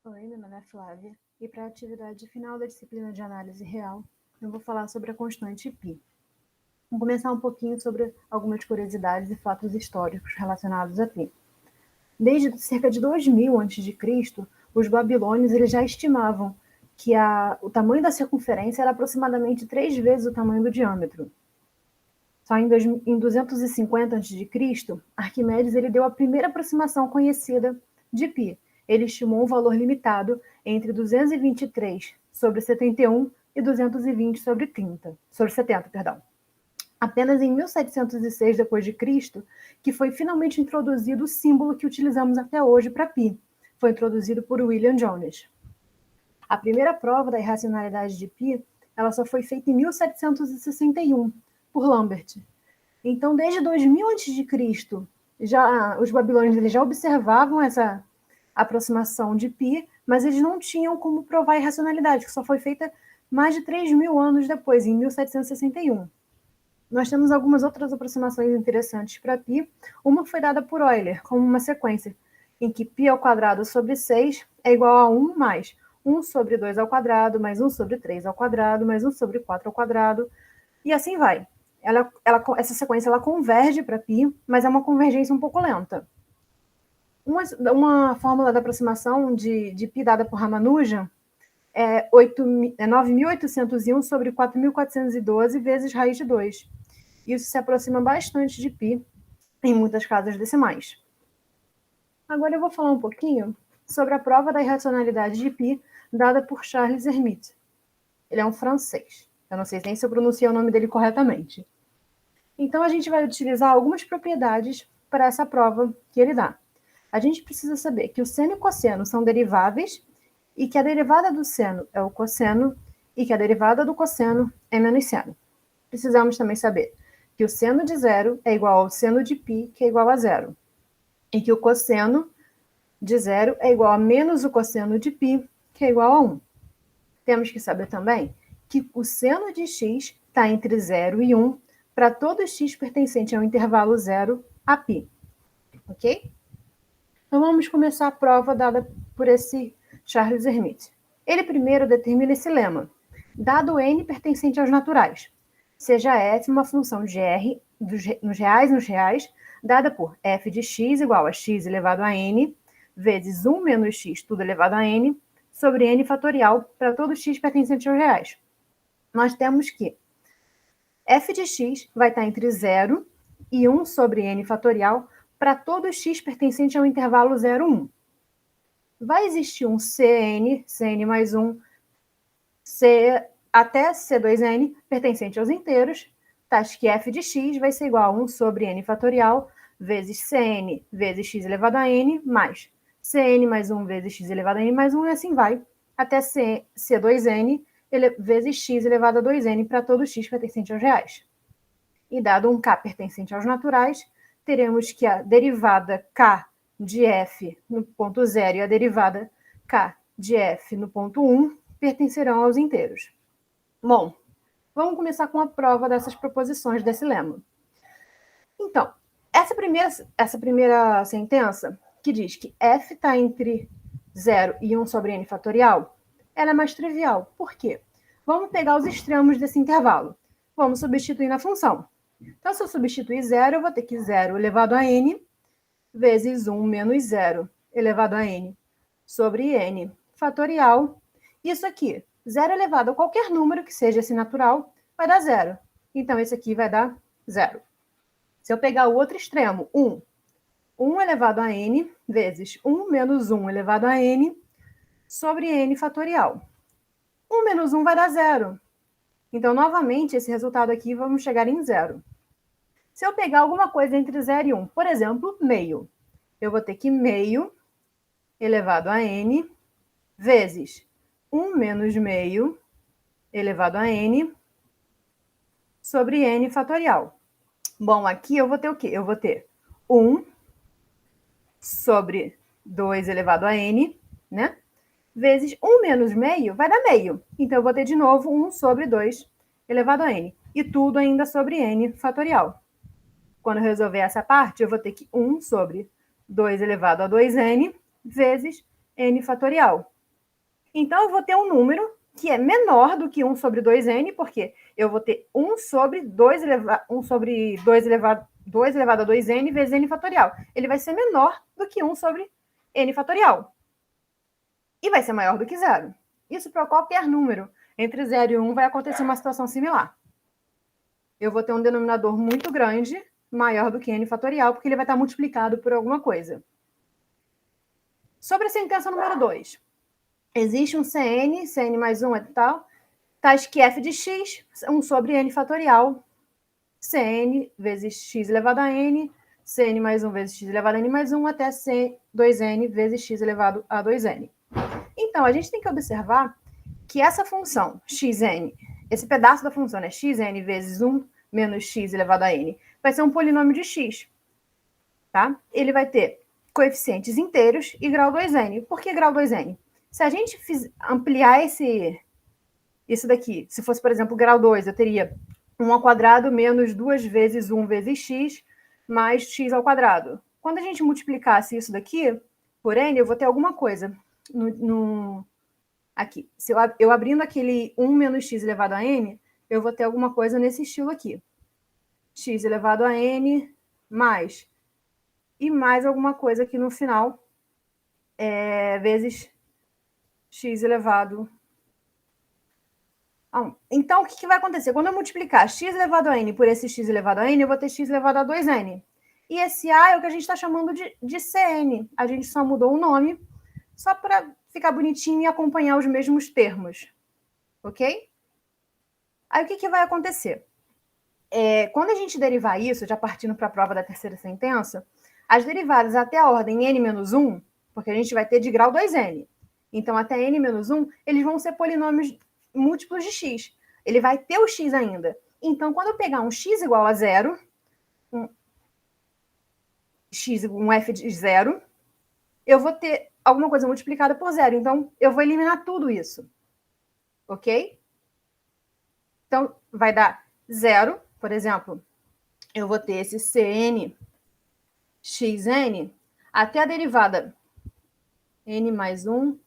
Oi, meu nome é Flávia, e para a atividade final da disciplina de análise real, eu vou falar sobre a constante π. Vamos começar um pouquinho sobre algumas curiosidades e fatos históricos relacionados a π. Desde cerca de 2000 a.C., os babilônios eles já estimavam que o tamanho da circunferência era aproximadamente 3 vezes o tamanho do diâmetro. Só em 250 a.C., Arquimedes ele deu a primeira aproximação conhecida de π. Ele estimou um valor limitado entre 223 sobre 71 e 220 sobre 70, perdão. Apenas em 1706 d.C., que foi finalmente introduzido o símbolo que utilizamos até hoje para π. Foi introduzido por William Jones. A primeira prova da irracionalidade de π, ela só foi feita em 1761 por Lambert. Então, desde 2000 a.C., os babilônios eles já observavam essa aproximação de π, mas eles não tinham como provar a irracionalidade, que só foi feita mais de 3.000 anos depois, em 1761. Nós temos algumas outras aproximações interessantes para π. Uma foi dada por Euler, como uma sequência, em que π ao quadrado sobre 6 é igual a 1 mais 1 sobre 2 ao quadrado, mais 1 sobre 3 ao quadrado, mais 1 sobre 4 ao quadrado, e assim vai. Essa sequência ela converge para π, mas é uma convergência um pouco lenta. Uma fórmula da aproximação de π dada por Ramanujan é 9.801 sobre 4.412 vezes raiz de 2. Isso se aproxima bastante de π em muitas casas decimais. Agora eu vou falar um pouquinho sobre a prova da irracionalidade de π dada por Charles Hermite. Ele é um francês. Eu não sei nem se eu pronunciei o nome dele corretamente. Então, a gente vai utilizar algumas propriedades para essa prova que ele dá. A gente precisa saber que o seno e o cosseno são deriváveis e que a derivada do seno é o cosseno e que a derivada do cosseno é menos seno. Precisamos também saber que o seno de zero é igual ao seno de π, que é igual a zero. E que o cosseno de zero é igual a menos o cosseno de π, que é igual a 1. Temos que saber também que o seno de x está entre 0 e 1 para todo x pertencente ao intervalo 0 a π. Ok? Então, vamos começar a prova dada por esse Charles Hermite. Ele primeiro determina esse lema. Dado n pertencente aos naturais, seja f uma função de r nos reais, dada por f de x igual a x elevado a n, vezes 1 menos x tudo elevado a n, sobre n fatorial para todo x pertencente aos reais. Nós temos que f de x vai estar entre 0 e 1 sobre n fatorial para todo x pertencente ao intervalo 0, 1. Vai existir um cn mais 1, até c2n pertencente aos inteiros, tais que f de x vai ser igual a 1 sobre n fatorial vezes cn vezes x elevado a n mais cn mais 1 vezes x elevado a n mais 1, e assim vai, até c2n vezes x elevado a 2n para todo x pertencente aos reais. E dado um k pertencente aos naturais, teremos que a derivada k de f no ponto 0 e a derivada k de f no ponto 1 pertencerão aos inteiros. Bom, vamos começar com a prova dessas proposições desse lema. Então, essa primeira sentença, que diz que f está entre 0 e 1 sobre n fatorial, ela é mais trivial. Por quê? Vamos pegar os extremos desse intervalo. Vamos substituir na função. Então, se eu substituir 0, eu vou ter que 0 elevado a n vezes 1 menos 0 elevado a n sobre n fatorial. Isso aqui, 0 elevado a qualquer número que seja esse natural, vai dar 0. Então, esse aqui vai dar 0. Se eu pegar o outro extremo, 1, 1 elevado a n vezes 1 menos 1 elevado a n sobre n fatorial. 1 menos 1 vai dar 0. Então, novamente, esse resultado aqui vamos chegar em 0. Se eu pegar alguma coisa entre 0 e 1, por exemplo, meio, eu vou ter que meio elevado a n vezes 1 menos meio elevado a n sobre n fatorial. Bom, aqui eu vou ter o quê? Eu vou ter 1 sobre 2 elevado a n, né? Vezes 1 menos meio vai dar meio. Então, eu vou ter de novo 1 sobre 2 elevado a n. E tudo ainda sobre n fatorial. Quando eu resolver essa parte, eu vou ter que 1 sobre 2 elevado a 2n vezes n fatorial. Então, eu vou ter um número que é menor do que 1 sobre 2n, porque eu vou ter 1 sobre 2 elevado a 2n vezes n fatorial. Ele vai ser menor do que 1 sobre n fatorial. E vai ser maior do que 0. Isso para qualquer número. Entre 0 e 1 vai acontecer uma situação similar. Eu vou ter um denominador muito grande, maior do que n fatorial, porque ele vai estar multiplicado por alguma coisa. Sobre a sentença número 2. Existe um Cn mais 1 é tal, tais que f de x, 1 sobre n fatorial, Cn vezes x elevado a n, Cn mais 1 vezes x elevado a n mais 1, até C2n vezes x elevado a 2n. Então, a gente tem que observar que essa função xn, esse pedaço da função, né, xn vezes 1 menos x elevado a n, vai ser um polinômio de x. Tá? Ele vai ter coeficientes inteiros e grau 2n. Por que grau 2n? Se a gente ampliar isso daqui, se fosse, por exemplo, grau 2, eu teria 1 ao quadrado menos 2 vezes 1 vezes x mais x ao quadrado. Quando a gente multiplicasse isso daqui por n, eu vou ter alguma coisa aqui. Se eu abrindo aquele 1 menos x elevado a n, eu vou ter alguma coisa nesse estilo aqui. X elevado a n mais, e mais alguma coisa aqui no final, vezes x elevado a 1. Então, o que vai acontecer? Quando eu multiplicar x elevado a n por esse x elevado a n, eu vou ter x elevado a 2n. E esse a é o que a gente está chamando de Cn. A gente só mudou o nome, só para ficar bonitinho e acompanhar os mesmos termos. Ok? Aí, o que vai acontecer? Quando a gente derivar isso, já partindo para a prova da terceira sentença, as derivadas até a ordem n-1, porque a gente vai ter de grau 2n. Então, até n-1, eles vão ser polinômios múltiplos de x. Ele vai ter o x ainda. Então, quando eu pegar um x igual a 0, um f de 0, eu vou ter alguma coisa multiplicada por 0. Então, eu vou eliminar tudo isso. Ok? Então, vai dar 0, por exemplo, eu vou ter esse Cn xn até a derivada n mais 1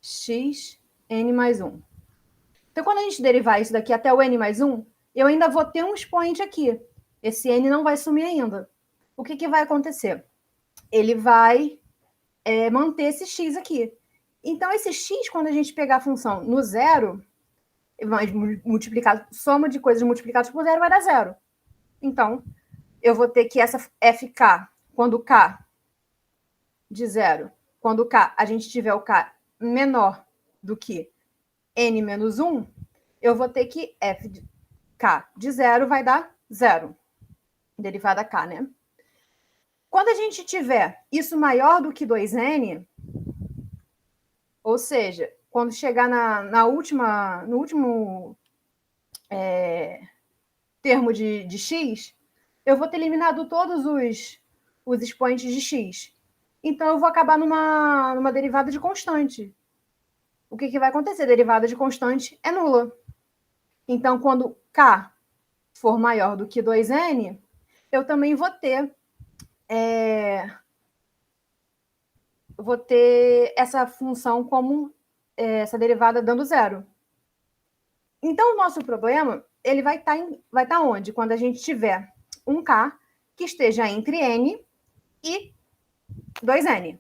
x n mais 1. Então, quando a gente derivar isso daqui até o n mais 1, eu ainda vou ter um expoente aqui. Esse n não vai sumir ainda. O que vai acontecer? Ele vai manter esse x aqui. Então, esse x, quando a gente pegar a função no zero, soma de coisas multiplicadas por zero vai dar zero. Então, eu vou ter que essa fk, quando k de zero, quando k, a gente tiver o k menor do que n menos 1, eu vou ter que f de k de zero vai dar zero. Derivada k, né? Quando a gente tiver isso maior do que 2n, ou seja, quando chegar no último termo de x, eu vou ter eliminado todos os expoentes de x. Então, eu vou acabar numa derivada de constante. O que vai acontecer? A derivada de constante é nula. Então, quando k for maior do que 2n, eu também vou ter essa função como essa derivada dando zero. Então, o nosso problema ele vai estar onde? Quando a gente tiver um k que esteja entre n e 2n.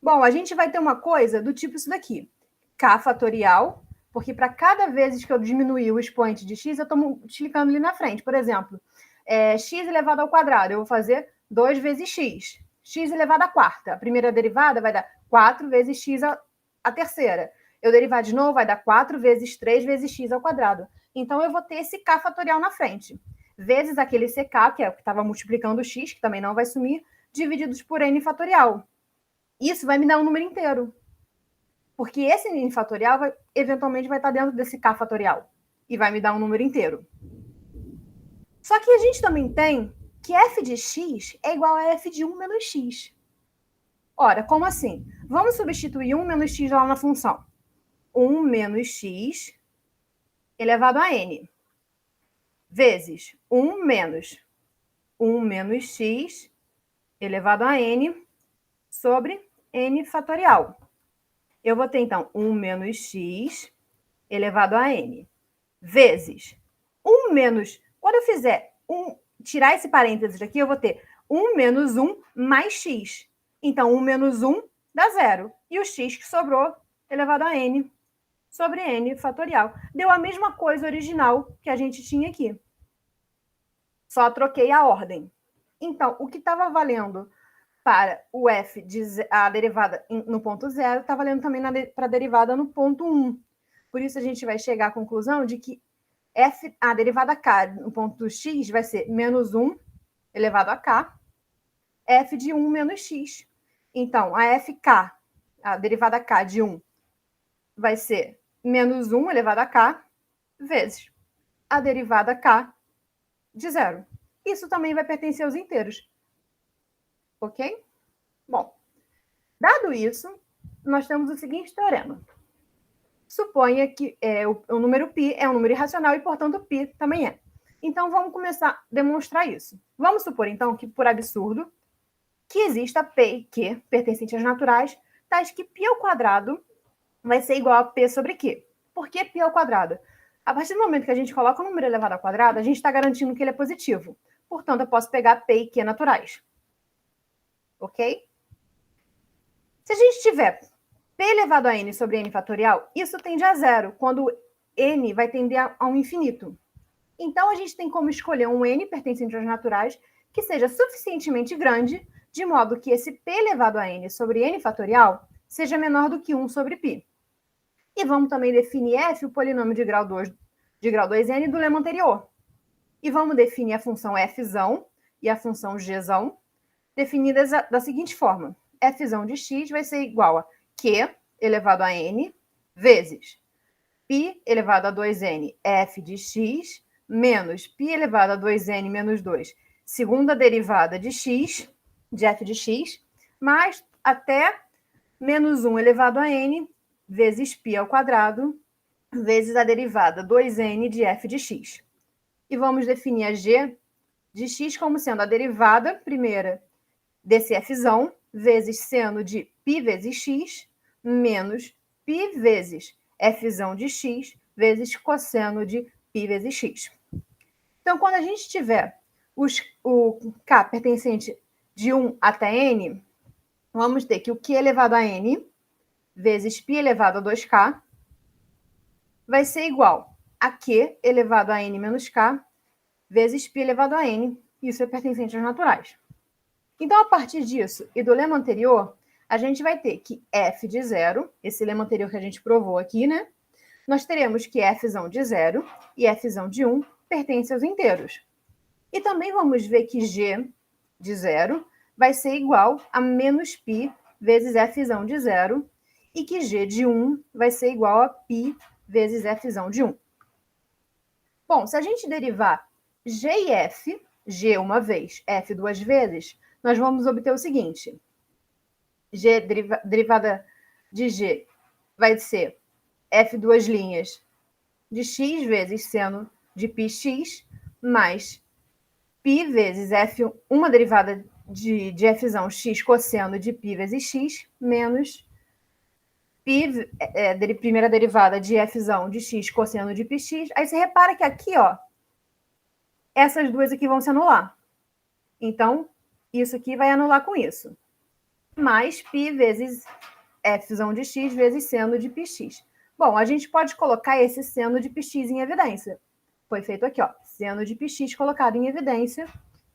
Bom, a gente vai ter uma coisa do tipo isso daqui. K fatorial, porque para cada vez que eu diminuir o expoente de x, eu estou multiplicando ali na frente. Por exemplo, x elevado ao quadrado, eu vou fazer 2 vezes x. X elevado à quarta. A primeira derivada vai dar 4 vezes x a terceira. Eu derivar de novo, vai dar 4 vezes 3 vezes x ao quadrado. Então, eu vou ter esse k fatorial na frente. Vezes aquele ck, que é o que estava multiplicando o x, que também não vai sumir, divididos por n fatorial. Isso vai me dar um número inteiro. Porque esse n fatorial eventualmente vai estar dentro desse k fatorial. E vai me dar um número inteiro. Só que a gente também tem que f de x é igual a f de 1 menos x. Ora, como assim? Vamos substituir 1 menos x lá na função. 1 menos x elevado a n. Vezes 1 menos x elevado a n sobre n fatorial. Eu vou ter, então, 1 menos x elevado a n, vezes 1 menos... Quando eu fizer tirar esse parênteses aqui, eu vou ter 1 menos 1 mais x. Então, 1 menos 1 dá 0. E o x que sobrou elevado a n sobre n fatorial. Deu a mesma coisa original que a gente tinha aqui. Só troquei a ordem. Então, o que estava valendo para o f, a derivada no ponto 0, está valendo também para a derivada no ponto 1. Por isso, a gente vai chegar à conclusão de que a derivada k no ponto x vai ser menos 1 elevado a k, f de 1 menos x. Então, a fk, a derivada k de 1, vai ser menos 1 elevado a k, vezes a derivada k de 0. Isso também vai pertencer aos inteiros. Ok? Bom, dado isso, nós temos o seguinte teorema. Suponha que o número π é um número irracional e, portanto, π também é. Então, vamos começar a demonstrar isso. Vamos supor, então, que, por absurdo, que exista P e Q, pertencentes às naturais, tais que π ao quadrado vai ser igual a P sobre Q. Por que π ao quadrado? A partir do momento que a gente coloca o número elevado ao quadrado, a gente está garantindo que ele é positivo. Portanto, eu posso pegar P e Q naturais. Ok? Se a gente tiver P elevado a n sobre n fatorial, isso tende a zero, quando n vai tender a um infinito. Então, a gente tem como escolher um n pertencente às naturais que seja suficientemente grande, de modo que esse P elevado a n sobre n fatorial seja menor do que 1 sobre π. E vamos também definir f, o polinômio de grau 2n do lema anterior. E vamos definir a função fzão e a função gzão, definidas da seguinte forma. Fzão de x vai ser igual a q elevado a n vezes π elevado a 2n f de x menos π elevado a 2n menos 2, segunda derivada de x, de f de x, mais até menos 1 elevado a n vezes π ao quadrado vezes a derivada 2n de f de x. E vamos definir a g de x como sendo a derivada primeira desse fzão vezes seno de π vezes x menos π vezes fzão de x vezes cosseno de π vezes x. Então, quando a gente tiver o k pertencente de 1 até n, vamos ter que o q elevado a n vezes π elevado a 2k vai ser igual a q elevado a n menos k vezes π elevado a n. Isso é pertencente às naturais. Então, a partir disso e do lema anterior, a gente vai ter que f de 0, esse lema anterior que a gente provou aqui, né? Nós teremos que fzão de 0 e fzão de 1 pertencem aos inteiros. E também vamos ver que g de 0 vai ser igual a menos π vezes fzão de 0 e que g de 1 vai ser igual a π vezes fzão de 1. Bom, se a gente derivar g e f, g uma vez, f duas vezes, nós vamos obter o seguinte. G, derivada de g vai ser f duas linhas de x vezes seno de πx mais π vezes f, uma derivada de fzão x cosseno de π vezes x menos π, primeira derivada de fzão de x cosseno de πx. Aí você repara que aqui, ó, essas duas aqui vão se anular. Então, isso aqui vai anular com isso. Mais π vezes fzão de x vezes seno de πx. Bom, a gente pode colocar esse seno de πx em evidência. Foi feito aqui, ó, seno de πx colocado em evidência,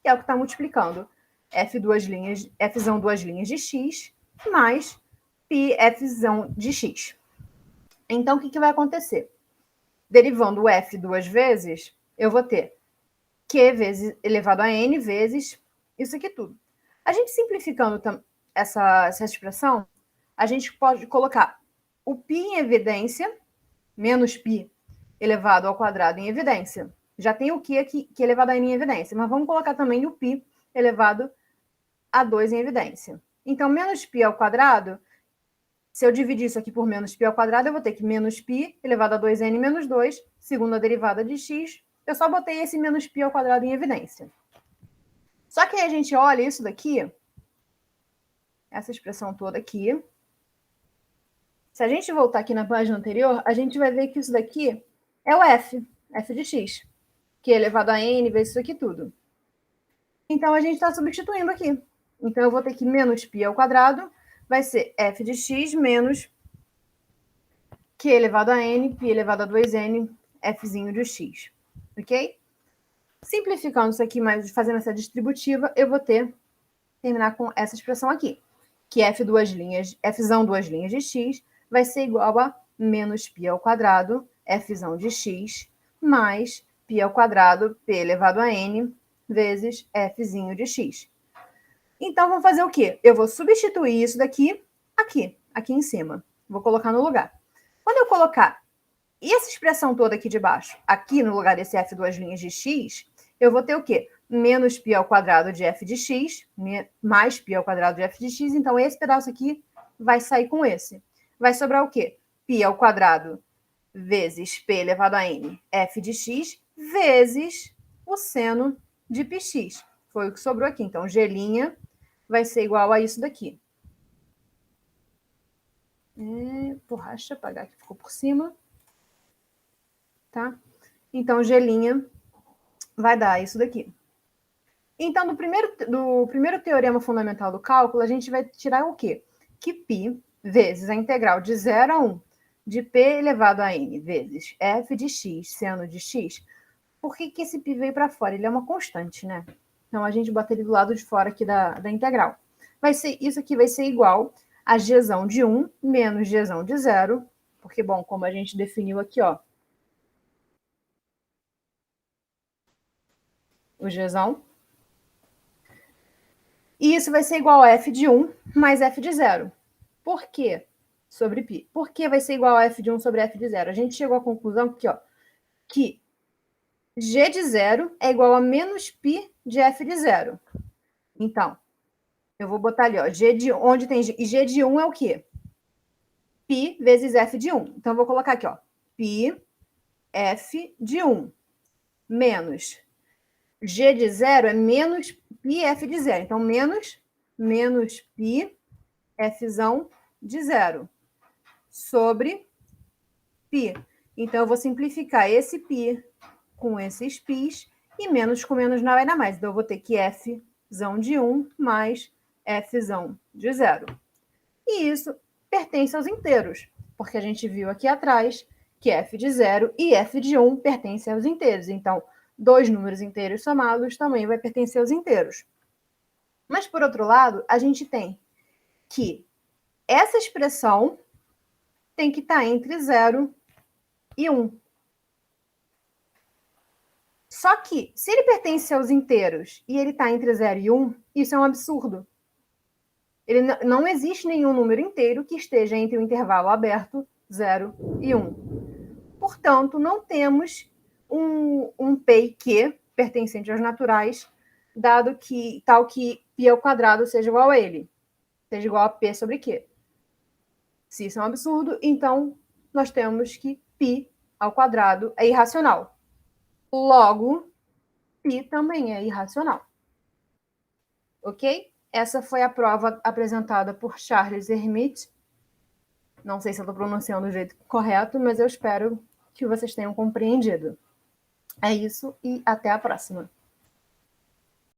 que é o que está multiplicando fzão duas linhas de x mais π fzão de x. Então, o que vai acontecer? Derivando o f duas vezes, eu vou ter q vezes elevado a n vezes isso aqui tudo. A gente simplificando essa expressão, a gente pode colocar o π em evidência, menos π elevado ao quadrado em evidência. Já tem o q aqui, que é elevado a n em evidência, mas vamos colocar também o π elevado a 2 em evidência. Então, menos π ao quadrado, se eu dividir isso aqui por menos π ao quadrado, eu vou ter que menos π elevado a 2n menos 2, segunda derivada de x, eu só botei esse menos π ao quadrado em evidência. Só que aí a gente olha isso daqui, essa expressão toda aqui. Se a gente voltar aqui na página anterior, a gente vai ver que isso daqui é o f de x, que é elevado a n vezes isso aqui tudo. Então, a gente está substituindo aqui. Então, eu vou ter que menos π ao quadrado vai ser f de x menos q elevado a n, π elevado a 2n, fzinho de x. Ok? Simplificando isso aqui, mas fazendo essa distributiva, eu vou terminar com essa expressão aqui, que fzão duas linhas de x vai ser igual a menos π ao quadrado, fzão de x, mais π ao quadrado, p elevado a n, vezes fzinho de x. Então, vamos fazer o quê? Eu vou substituir isso daqui aqui em cima. Vou colocar no lugar. Quando eu colocar essa expressão toda aqui de baixo, aqui no lugar desse f duas linhas de x, eu vou ter o quê? Menos π ao quadrado de f de x, mais π ao quadrado de f de x. Então, esse pedaço aqui vai sair com esse. Vai sobrar o quê? π ao quadrado vezes p elevado a n, f de x, vezes o seno de πx. Foi o que sobrou aqui. Então, g' vai ser igual a isso daqui. Borracha, apagar que ficou por cima. Tá? Então, g' vai dar isso daqui. Então, do primeiro teorema fundamental do cálculo, a gente vai tirar o quê? Que π vezes a integral de 0 a 1 de p elevado a n vezes f de x, seno de x. Por que esse π veio para fora? Ele é uma constante, né? Então, a gente bota ele do lado de fora aqui da integral. Isso aqui vai ser igual a gzão de 1 menos gzão de 0, porque, bom, como a gente definiu aqui, ó, o gzão. E isso vai ser igual a f de 1 mais f de 0. Por quê? Sobre π. Por que vai ser igual a f de 1 sobre f de 0? A gente chegou à conclusão aqui, ó, que g de 0 é igual a menos π de f de 0. Então, eu vou botar ali, ó, onde tem g, e g de 1 é o quê? π vezes f de 1. Então, eu vou colocar aqui, ó, π f de 1 menos g de 0 é menos π f de 0. Então, menos π fzão de 0 sobre π. Então, eu vou simplificar esse π com esses π's e menos com menos não vai dar mais. Então, eu vou ter que fzão de 1 mais fzão de 0. E isso pertence aos inteiros, porque a gente viu aqui atrás que f de 0 e f de 1 pertencem aos inteiros. Então, dois números inteiros somados também vai pertencer aos inteiros. Mas, por outro lado, a gente tem que essa expressão tem que estar entre 0 e 1. Só que, se ele pertence aos inteiros e ele está entre 0 e 1, isso é um absurdo. Não existe nenhum número inteiro que esteja entre o intervalo aberto 0 e 1. Portanto, não temos um P e Q pertencente aos naturais, dado que tal que π ao quadrado seja igual a ele, seja igual a P sobre Q. Se isso é um absurdo, então nós temos que π ao quadrado é irracional. Logo, π também é irracional. Ok? Essa foi a prova apresentada por Charles Hermite. Não sei se eu estou pronunciando do jeito correto, mas eu espero que vocês tenham compreendido. É isso e até a próxima.